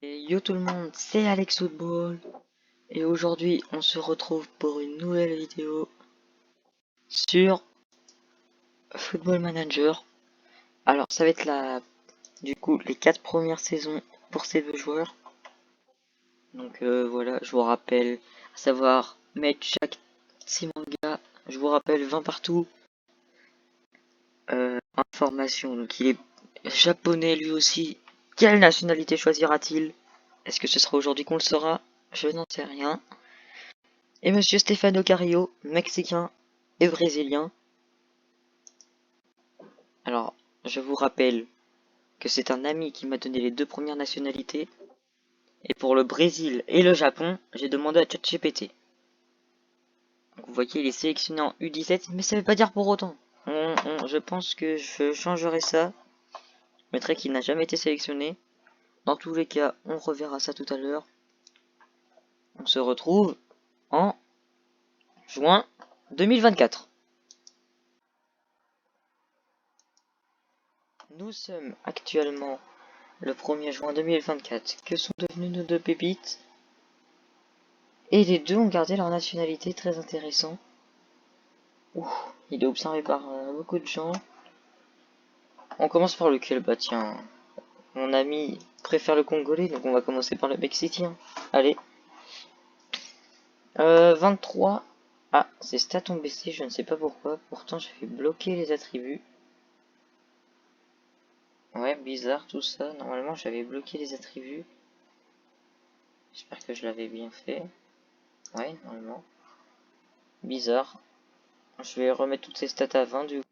Et yo tout le monde, c'est Alex Football et aujourd'hui on se retrouve pour une nouvelle vidéo sur Football Manager. Alors ça va être les 4 premières saisons pour ces deux joueurs. Donc voilà, je vous rappelle, à savoir mettre chaque 6 mangas, je vous rappelle 20 partout. Information, donc il est japonais lui aussi. Quelle nationalité choisira-t-il? Est-ce que ce sera aujourd'hui qu'on le saura? Je n'en sais rien. Et monsieur Stefano Carrillo, mexicain et brésilien. Alors, je vous rappelle que c'est un ami qui m'a donné les deux premières nationalités. Et pour le Brésil et le Japon, j'ai demandé à ChatGPT. Donc vous voyez, il est sélectionné en U17, mais ça veut pas dire pour autant. Je pense que je changerai ça. Je mettrai qu'il n'a jamais été sélectionné. Dans tous les cas, on reverra ça tout à l'heure. On se retrouve en juin 2024. Nous sommes actuellement le 1er juin 2024. Que sont devenus nos deux pépites? Et les deux ont gardé leur nationalité, très intéressant. Ouh, il est observé par beaucoup de gens. On commence par lequel? Bah tiens, mon ami préfère le congolais, donc on va commencer par le mexicain. Allez. 23. Ah, ses stats ont baissé, je ne sais pas pourquoi. Pourtant, j'avais bloqué les attributs. Ouais, bizarre tout ça. Normalement, j'avais bloqué les attributs. J'espère que je l'avais bien fait. Ouais, normalement. Bizarre. Je vais remettre toutes ces stats à 20 du coup.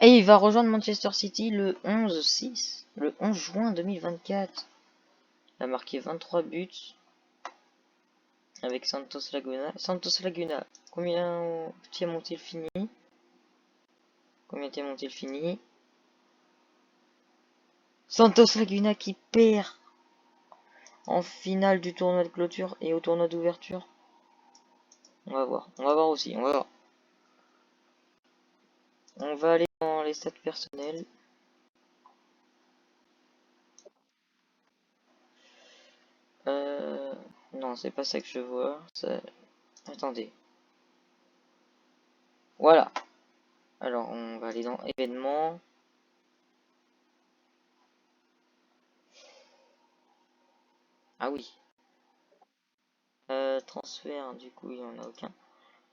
Et il va rejoindre Manchester City le 11 juin 2024. Il a marqué 23 buts avec Santos Laguna. Santos Laguna, combien ont-ils fini? Santos Laguna qui perd en finale du tournoi de clôture et au tournoi d'ouverture. On va voir aussi, on va voir. On va aller dans les stats personnels. Non, c'est pas ça que je vois. Attendez. Voilà. Alors, on va aller dans événements. Ah oui. Transfert, du coup, il n'y en a aucun.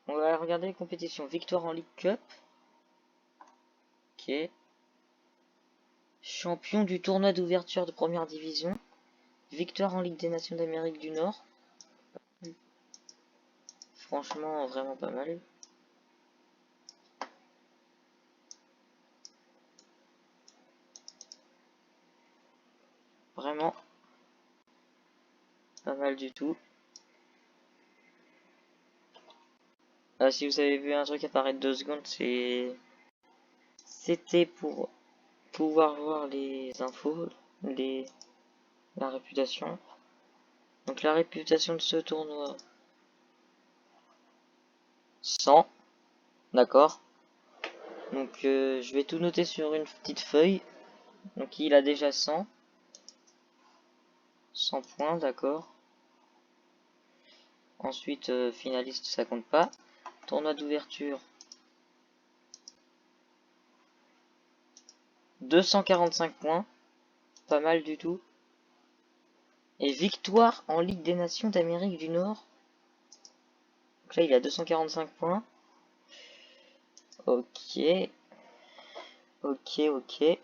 On va regarder les compétitions. Victoire en League Cup. Ok. Champion du tournoi d'ouverture de première division. Victoire en Ligue des Nations d'Amérique du Nord. Franchement, vraiment pas mal. Vraiment pas mal du tout. Si vous avez vu un truc apparaître 2 secondes, c'était pour pouvoir voir les infos, la réputation. Donc la réputation de ce tournoi, 100, d'accord. Donc je vais tout noter sur une petite feuille. Donc il a déjà 100 points, d'accord. Ensuite finaliste, ça compte pas. Tournoi d'ouverture, 245 points, pas mal du tout. Et victoire en Ligue des Nations d'Amérique du Nord. Donc là il a 245 points. Ok, ok.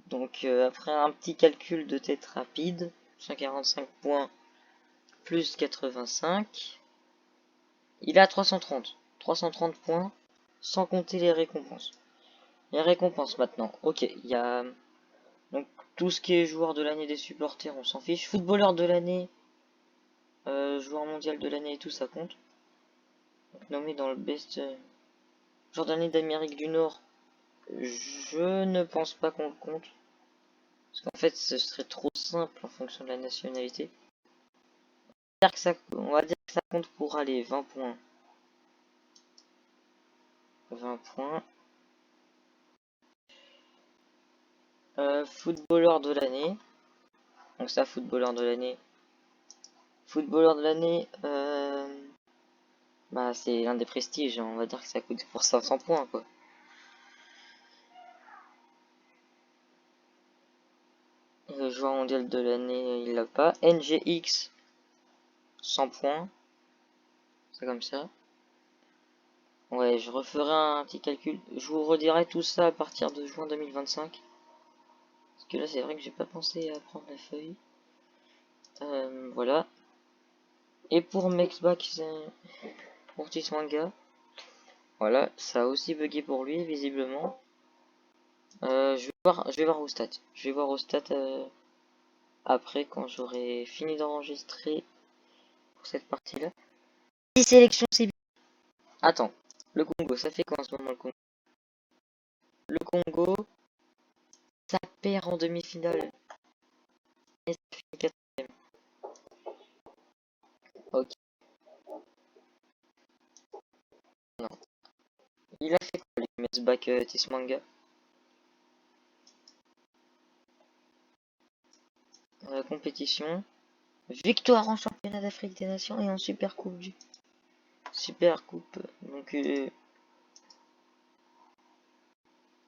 Donc après un petit calcul de tête rapide, 145 points plus 85, il a 330 points, sans compter les récompenses. Les récompenses maintenant, ok, il y a donc tout ce qui est joueur de l'année des supporters, on s'en fiche. Footballeur de l'année, joueur mondial de l'année et tout ça compte. Donc nommé dans le best joueur de l'année d'Amérique du Nord, je ne pense pas qu'on le compte. Parce qu'en fait ce serait trop simple en fonction de la nationalité. On va dire que ça compte pour aller 20 points. 20 points. Footballeur de l'année. Donc ça, footballeur de l'année. Footballeur de l'année, bah c'est l'un des prestiges, hein. On va dire que ça coûte pour 500 points, quoi. Et le joueur mondial de l'année, il l'a pas. NGX, 100 points. C'est comme ça. Ouais, je referai un petit calcul. Je vous redirai tout ça à partir de juin 2025. Parce que là, c'est vrai que j'ai pas pensé à prendre la feuille. Voilà. Et pour Mexback, pour Tiswanga. Voilà, ça a aussi bugué pour lui, visiblement. Je vais voir au stats. Je vais voir au stats après, quand j'aurai fini d'enregistrer pour cette partie-là. 10 sélections, c'est bien. Attends, le Congo, ça fait quoi en ce moment le Congo? Le Congo, ça perd en demi-finale. Et ça finit quatrième. Ok, non. Il a fait quoi, les Metsback Tismanga? Compétition. Victoire en championnat d'Afrique des Nations et en super coupe du. Super coupe. Donc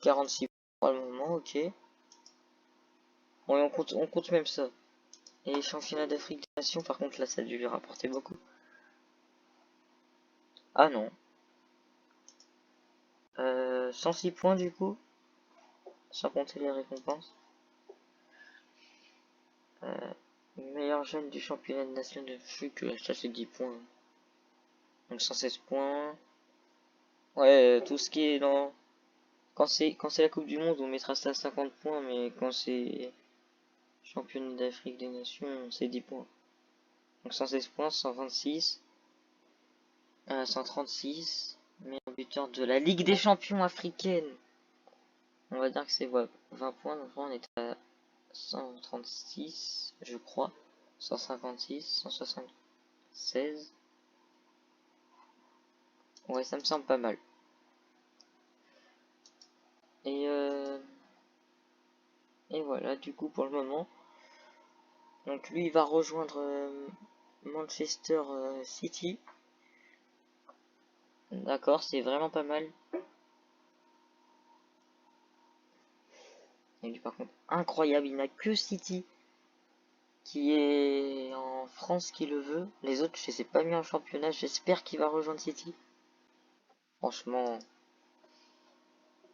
46 pour le moment, ok. Bon, et on compte même ça. Et championnat d'Afrique des Nations, par contre, là, ça a dû lui rapporter beaucoup. Ah non. 106 points du coup, sans compter les récompenses. Meilleur jeune du championnat de nation de foot, ça c'est 10 points. Donc 116 points. Ouais, tout ce qui est dans... Quand c'est la Coupe du Monde, on mettra ça à 50 points, mais quand c'est championnat d'Afrique des Nations, c'est 10 points. Donc 116 points, 126, 136. Meilleur buteur de la Ligue des champions africaine. On va dire que c'est 20 points, donc là on est à 136, je crois. 156, 176. Ouais, ça me semble pas mal. Et, et voilà, du coup, pour le moment. Donc lui, il va rejoindre Manchester City. D'accord, c'est vraiment pas mal. Et lui, par contre, incroyable, il n'a que City qui est en France qui le veut. Les autres, je les ai pas mis en championnat. J'espère qu'il va rejoindre City. Franchement,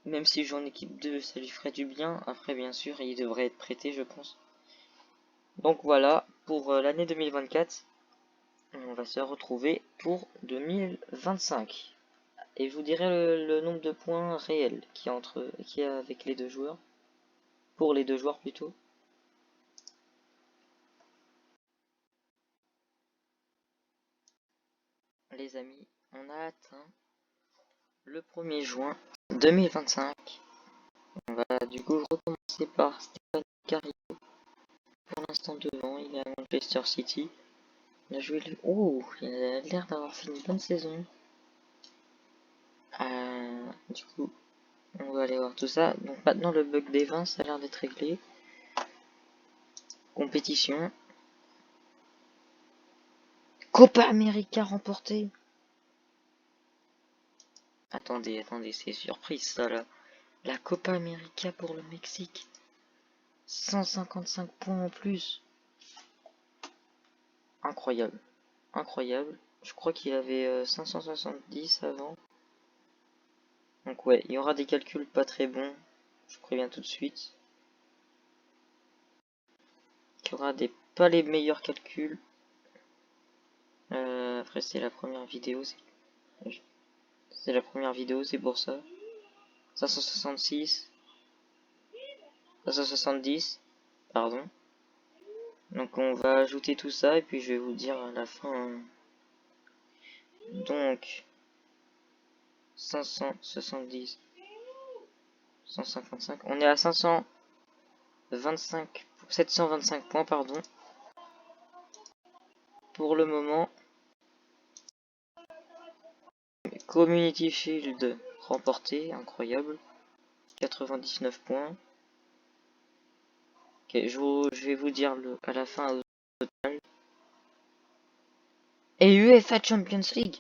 même si joue en équipe 2, ça lui ferait du bien. Après, bien sûr, il devrait être prêté, je pense. Donc voilà, pour l'année 2024, on va se retrouver pour 2025. Et je vous dirai le nombre de points réels qu'il y a avec les deux joueurs. Pour les deux joueurs plutôt. Les amis, on a atteint le 1er juin 2025. On va du coup recommencer par Stéphane Carrier. Pour l'instant devant, il est à Manchester City. Il a joué le... Oh, il a l'air d'avoir fait une bonne saison. Du coup, on va aller voir tout ça. Donc maintenant le bug des 20, ça a l'air d'être réglé. Compétition. Copa América remportée. Attendez, c'est surprise ça là. La Copa América pour le Mexique. 155 points en plus. Incroyable. Incroyable. Je crois qu'il avait 570 avant. Donc ouais, il y aura des calculs pas très bons. Je préviens tout de suite. Il y aura pas les meilleurs calculs. Après c'est la première vidéo. C'est la première vidéo, c'est pour ça. 566. 570. Pardon. Donc on va ajouter tout ça et puis je vais vous dire à la fin. Donc 570, 155. On est à 525, 725 points pardon. Pour le moment. Community Shield remporté, incroyable. 99 points. Ok, je vais vous dire à la fin au total. Et UEFA Champions League.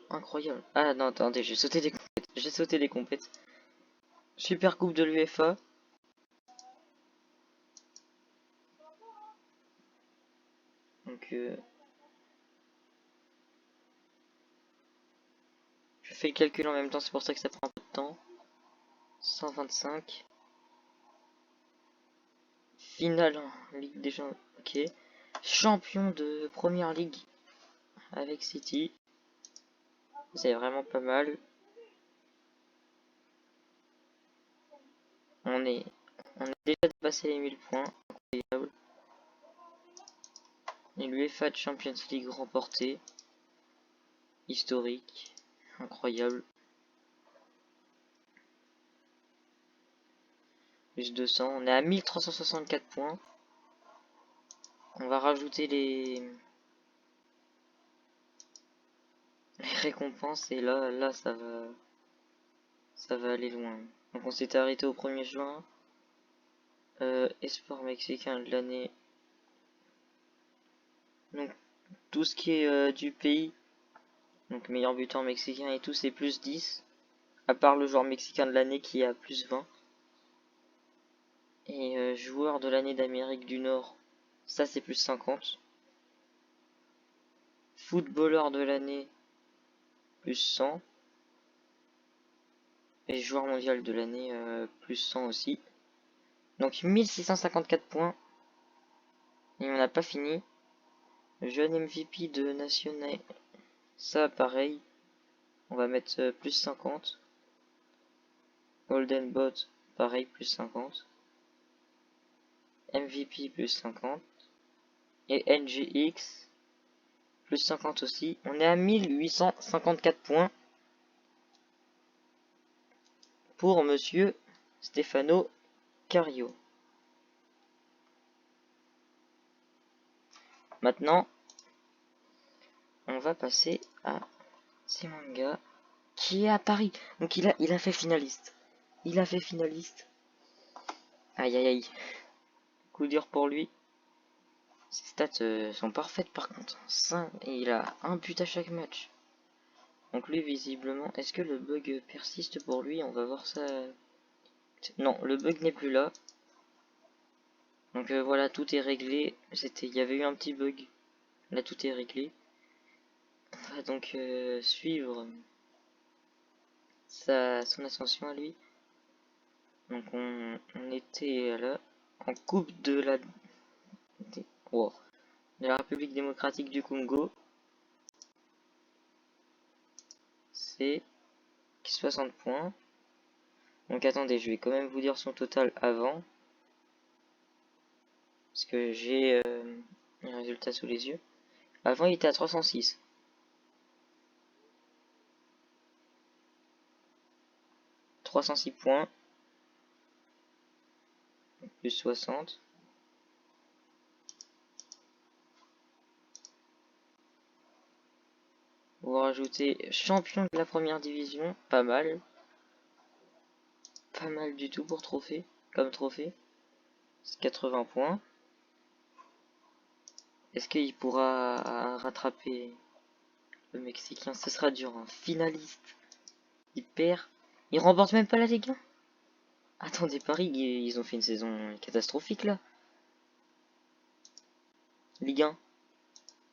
Incroyable. Ah non, attendez, j'ai sauté des compètes. J'ai sauté des compètes. Super coupe de l'UEFA. Donc je fais le calcul en même temps, c'est pour ça que ça prend un peu de temps. 125. Finale en Ligue des Champions. Ok. Champion de Première Ligue avec City. C'est vraiment pas mal. On est, on a déjà dépassé les 1000 points. Incroyable. Et l'UEFA Champions League remporté. Historique. Incroyable. Plus 200. On est à 1364 points. On va rajouter les récompenses et là ça va aller loin. Donc on s'était arrêté au 1er juin. Espoir mexicain de l'année. Donc tout ce qui est du pays. Donc meilleur buteur mexicain et tout c'est plus 10. À part le joueur mexicain de l'année qui est à plus 20. Et joueur de l'année d'Amérique du Nord. Ça c'est plus 50. Footballeur de l'année. Plus 100. Et joueur mondial de l'année plus 100 aussi. Donc 1654 points. Et on n'a pas fini. Jeune MVP de National. Ça pareil. On va mettre plus 50. Golden Bot, pareil, plus 50. MVP plus 50. Et NGX plus 50 aussi. On est à 1854 points. Pour monsieur Stefano Cario. Maintenant, on va passer à Simanga qui est à Paris. Donc il a fait finaliste. Il a fait finaliste. Aïe aïe aïe. Coup dur pour lui. Ses stats sont parfaites par contre. 5, et il a un but à chaque match. Donc lui visiblement, est-ce que le bug persiste pour lui? On va voir ça. Non, le bug n'est plus là. Donc voilà, tout est réglé. Il y avait eu un petit bug. Là, tout est réglé. On va donc suivre son ascension à lui. Donc on était là en coupe de la République démocratique du Congo. C'est 60 points. Donc attendez, je vais quand même vous dire son total avant. Parce que j'ai les résultats sous les yeux. Avant, il était à 306. 306 points. Plus 60. Vous rajoutez champion de la première division. Pas mal. Pas mal du tout pour trophée. Comme trophée. C'est 80 points. Est-ce qu'il pourra rattraper le Mexicain? Ce sera dur. Hein. Finaliste. Il perd. Il remporte même pas la Ligue 1. Attendez, Paris, ils ont fait une saison catastrophique là. Ligue 1.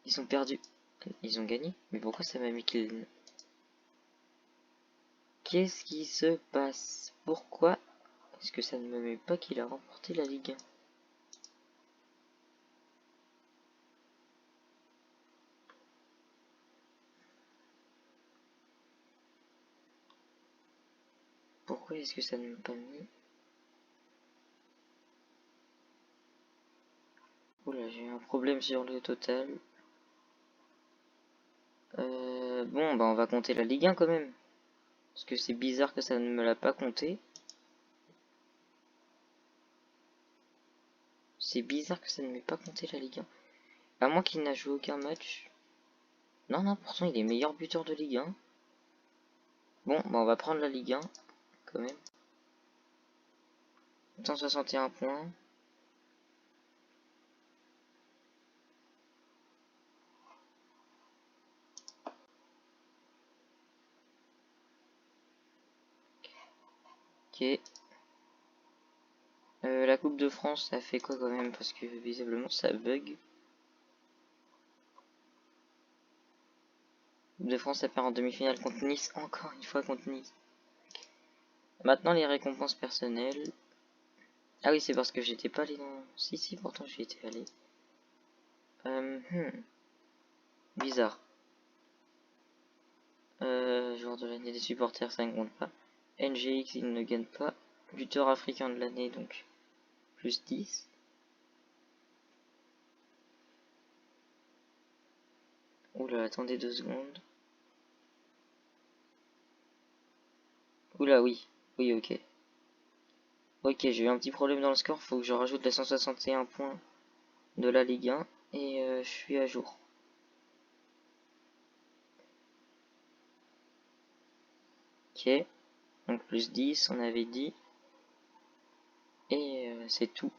Ils ont perdu. Ils ont gagné. Mais pourquoi ça m'a mis qu'il... Qu'est-ce qui se passe? Pourquoi est-ce que ça ne me met pas qu'il a remporté la Ligue 1? Pourquoi est-ce que ça ne m'a pas mis? Oula, j'ai eu un problème sur le total. Bon, bah on va compter la Ligue 1 quand même. Parce que c'est bizarre que ça ne me l'a pas compté. C'est bizarre que ça ne m'ait pas compté la Ligue 1. À moins qu'il n'a joué aucun match. Non, non, pourtant il est meilleur buteur de Ligue 1. Bon, bah on va prendre la Ligue 1 quand même. 161 points. Ok. La Coupe de France, ça fait quoi quand même? Parce que visiblement ça bug. Coupe de France, ça perd en demi-finale contre Nice. Encore une fois contre Nice. Maintenant les récompenses personnelles. Ah oui, c'est parce que j'étais pas allé dans... Si, pourtant j'y étais allé. Bizarre. Joueur de l'année des supporters, ça ne compte pas. NGX, il ne gagne pas. Buteur africain de l'année, donc plus 10. Oula, attendez 2 secondes. Oula, oui. Oui, ok. Ok, j'ai eu un petit problème dans le score. Faut que je rajoute les 161 points de la Ligue 1. Et je suis à jour. Ok. Donc plus 10, on avait dit. Et c'est tout.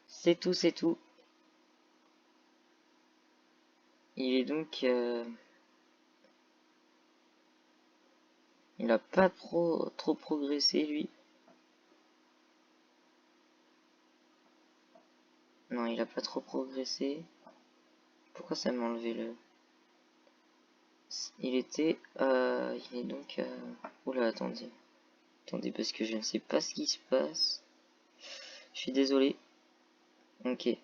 C'est tout. Il est donc... il a pas trop progressé, lui. Non, il a pas trop progressé. Pourquoi ça m'a enlevé le... Il est donc... Oula, attendez. Attendez, parce que je ne sais pas ce qui se passe. Je suis désolé. Ok. Ok,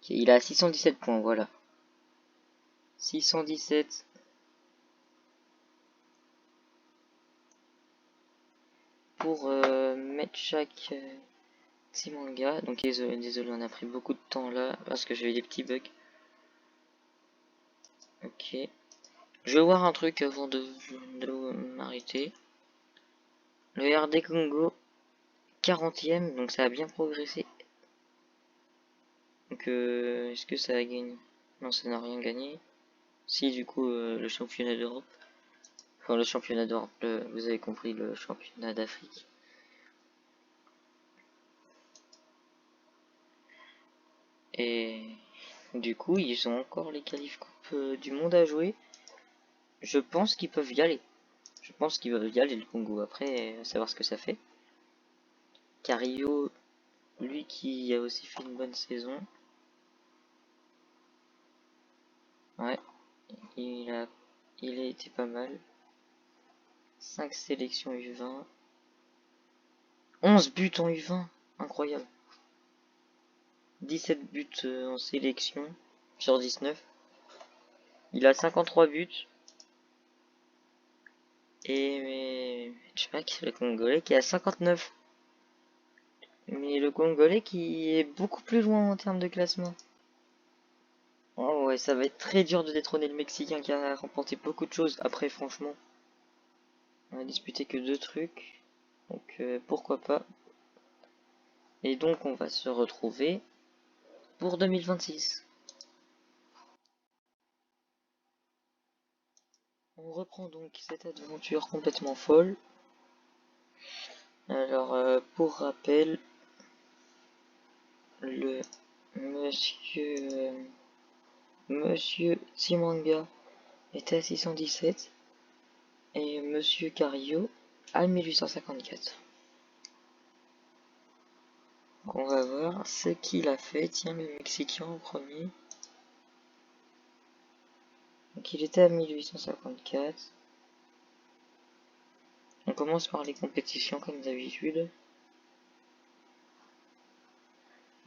il a 617 points, voilà. 617. Pour mettre chaque petit manga. Donc désolé, on a pris beaucoup de temps là, parce que j'ai eu des petits bugs. Ok. Je vais voir un truc avant de m'arrêter. Le RD Congo, 40ème, donc ça a bien progressé. Donc est-ce que ça a gagné? Non, ça n'a rien gagné. Si, du coup, le championnat d'Europe. Enfin, le championnat d'Europe, vous avez compris, le championnat d'Afrique. Et du coup, ils ont encore les qualifs Coupe du Monde à jouer. Je pense qu'ils peuvent y aller. Je pense qu'ils peuvent y aller, le Congo. Après, savoir ce que ça fait. Carillo, lui qui a aussi fait une bonne saison. Ouais, il a été pas mal. 5 sélections U20. 11 buts en U20. Incroyable. 17 buts en sélection sur 19. Il a 53 buts. Et le Congolais qui a 59. Mais le Congolais qui est beaucoup plus loin en termes de classement. Oh ouais, ça va être très dur de détrôner le Mexicain qui a remporté beaucoup de choses. Après, franchement, on a disputé que 2 trucs. Donc pourquoi pas. Et donc on va se retrouver pour 2026. On reprend donc cette aventure complètement folle. Alors pour rappel, le monsieur Timanga était à 617 et monsieur Carillo à 1854. Donc on va voir ce qu'il a fait. Tiens, le Mexicain en premier. Donc il était à 1854. On commence par les compétitions comme d'habitude.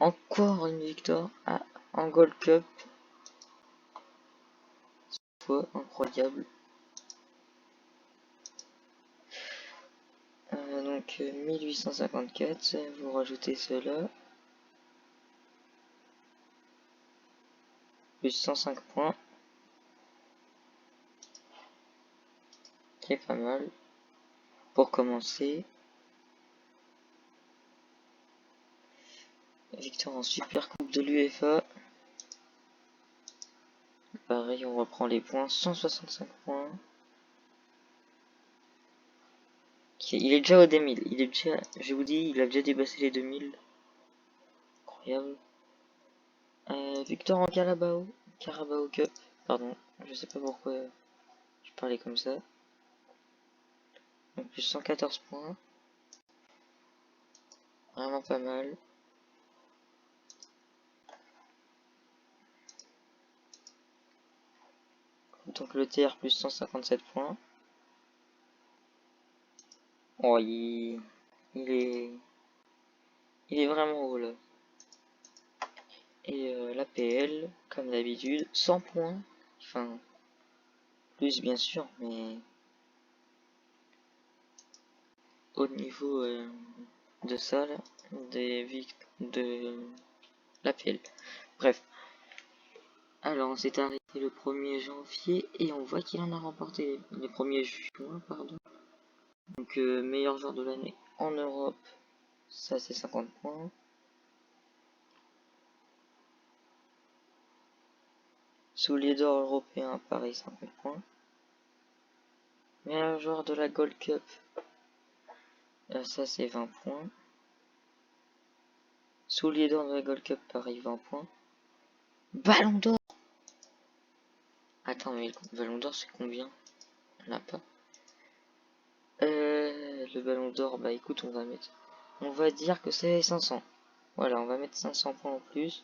Encore une victoire en Gold Cup. Soit incroyable. Donc 1854, vous rajoutez cela. Plus 105 points. Qui est pas mal. Pour commencer. Victoire en Super Coupe de l'UEFA. Pareil, on reprend les points. 165 points. Il est déjà au 2000. Il est déjà, je vous dis, il a déjà dépassé les 2000. Incroyable. Victoire en Carabao. Carabao Cup. Pardon. Je sais pas pourquoi je parlais comme ça. Donc plus 114 points. Vraiment pas mal. Donc le TR plus 157 points. Oh, il est vraiment haut là. Et l'APL, comme d'habitude, 100 points. Enfin, plus bien sûr, mais au niveau de ça, là, de l'APL. Bref. Alors, on s'est arrêté le 1er janvier et on voit qu'il en a remporté le 1er juin, pardon. Donc, meilleur joueur de l'année en Europe, ça c'est 50 points. Soulier d'or européen, pareil, 50 points. Meilleur joueur de la Gold Cup, ça c'est 20 points. Soulier d'or de la Gold Cup, pareil, 20 points. Ballon d'or. Attends, mais le ballon d'or c'est combien? On n'a pas. Le ballon d'or, bah écoute, on va dire que c'est 500. Voilà, on va mettre 500 points en plus.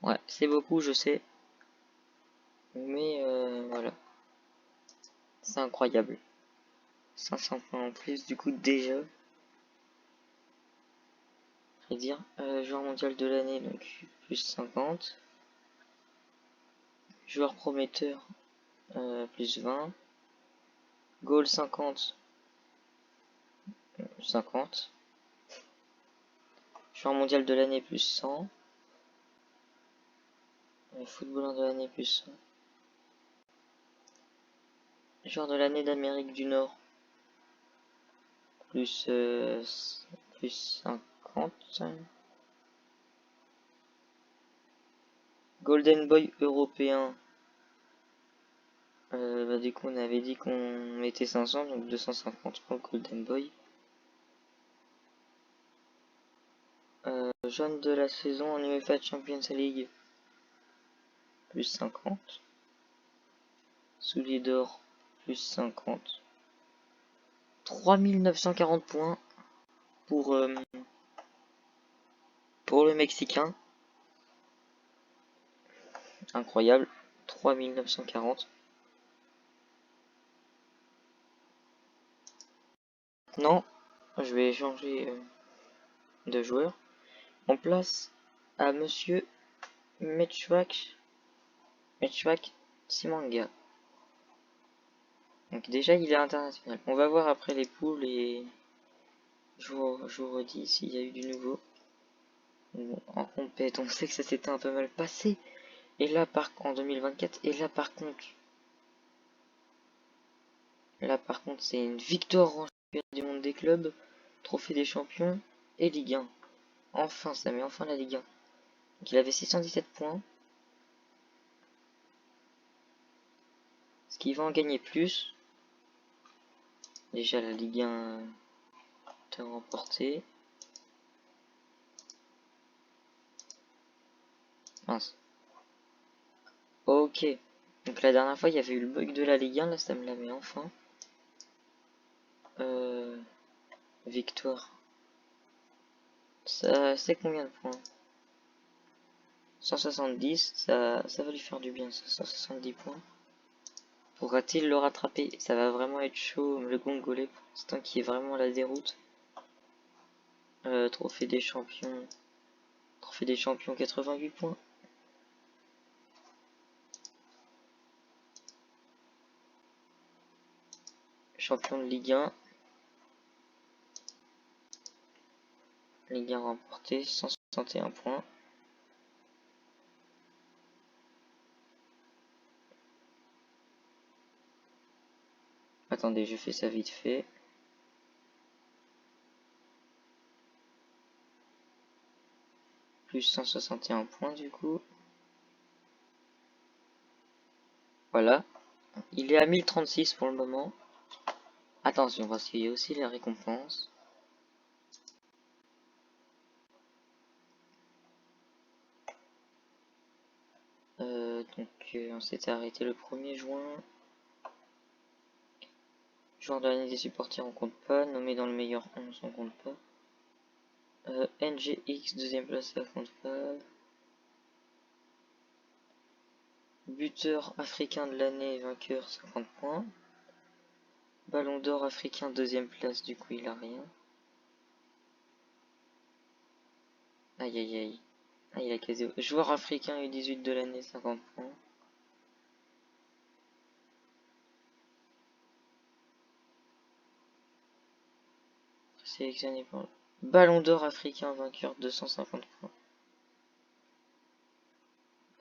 Ouais, c'est beaucoup, je sais. Mais voilà. C'est incroyable. 500 points en plus, du coup, déjà. Je vais dire, joueur mondial de l'année, donc plus 50. Joueur prometteur, plus 20. Goal 50. 50. Joueur mondial de l'année, plus 100. Footballeur de l'année, plus 100. Joueur de l'année d'Amérique du Nord, plus 50. Golden Boy européen. Bah, du coup, on avait dit qu'on mettait 500, donc 250 pour le Golden Boy. Jaune de la saison en UEFA Champions League, plus 50. Soulier d'or, plus 50. 3940 points pour le Mexicain. Incroyable. 3940. Non, je vais changer de joueur. On place à Monsieur Mechwak Simanga. Donc déjà il est international. On va voir après les poules et je vous redis s'il y a eu du nouveau. Bon, en compète, on sait que ça s'était un peu mal passé. Et là en 2024, et là par contre c'est une victoire en championnat du monde des clubs, trophée des champions et Ligue 1. Enfin, ça met enfin la Ligue 1. Donc il avait 617 points. Ce qui va en gagner plus. Déjà la Ligue 1 est remportée. Mince. Ok. Donc la dernière fois il y avait eu le bug de la Ligue 1, là ça me la met enfin. Victoire. Ça c'est combien de points? 170, ça va lui faire du bien, ça, 170 points. Pourra-t-il le rattraper? Ça va vraiment être chaud, le Congolais, pour l'instant, qui est vraiment à la déroute. Trophée des champions. Trophée des champions, 88 points. Champion de Ligue 1. Ligue 1 remporté, 161 points. Attendez, je fais ça vite fait. Plus 161 points du coup. Voilà. Il est à 1036 pour le moment. Attention, parce qu'il y a aussi les récompenses. Donc on s'était arrêté le 1er juin. Joueur de l'année des supporters, on compte pas. Nommé dans le meilleur 11, on compte pas. NGX, deuxième place, ça compte pas. Buteur africain de l'année, vainqueur, 50 points. Ballon d'or africain, deuxième place, du coup il a rien. Aïe aïe aïe. Ah, il a quasi... Joueur africain U18 de l'année, 50 points. Sélectionné pour... Ballon d'or africain, vainqueur, 250 points.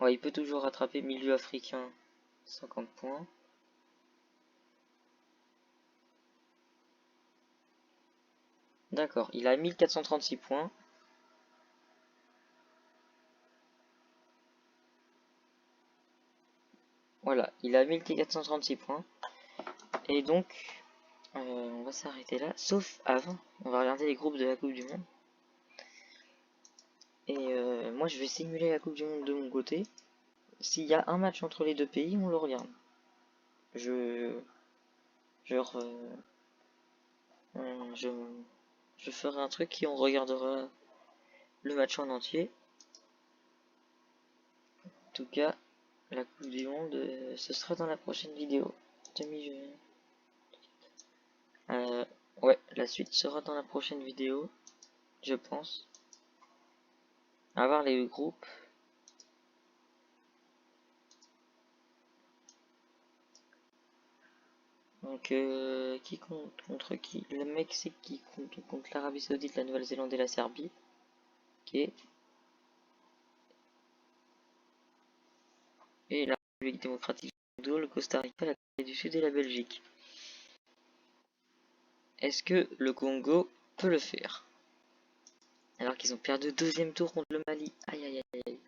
Ouais, il peut toujours rattraper milieu africain, 50 points. D'accord, il a 1436 points. Voilà, il a 1436 points. Et donc, on va s'arrêter là. Sauf avant, on va regarder les groupes de la Coupe du Monde. Et moi, je vais simuler la Coupe du Monde de mon côté. S'il y a un match entre les deux pays, on le regarde. Genre, je ferai un truc et on regardera le match en entier. En tout cas, la Coupe du Monde, ce sera dans la prochaine vidéo. Ouais, la suite sera dans la prochaine vidéo, je pense. À voir les groupes. Donc, qui compte contre qui? Le Mexique qui compte contre l'Arabie Saoudite, la Nouvelle-Zélande et la Serbie. Ok. Et la République démocratique du Congo, le Costa Rica, la Corée du Sud et la Belgique. Est-ce que le Congo peut le faire? Alors qu'ils ont perdu au deuxième tour contre le Mali. Aïe aïe aïe aïe.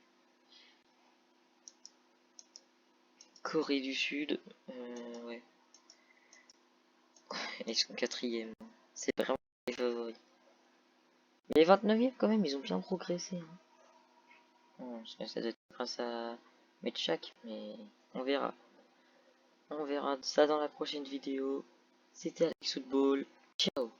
Corée du Sud. Ouais. Ils sont quatrième. C'est vraiment les favoris. Mais les 29e quand même, ils ont bien progressé. Hein. Bon, ça doit être grâce à Metchak, mais on verra. On verra ça dans la prochaine vidéo. C'était Alex Football. Ciao.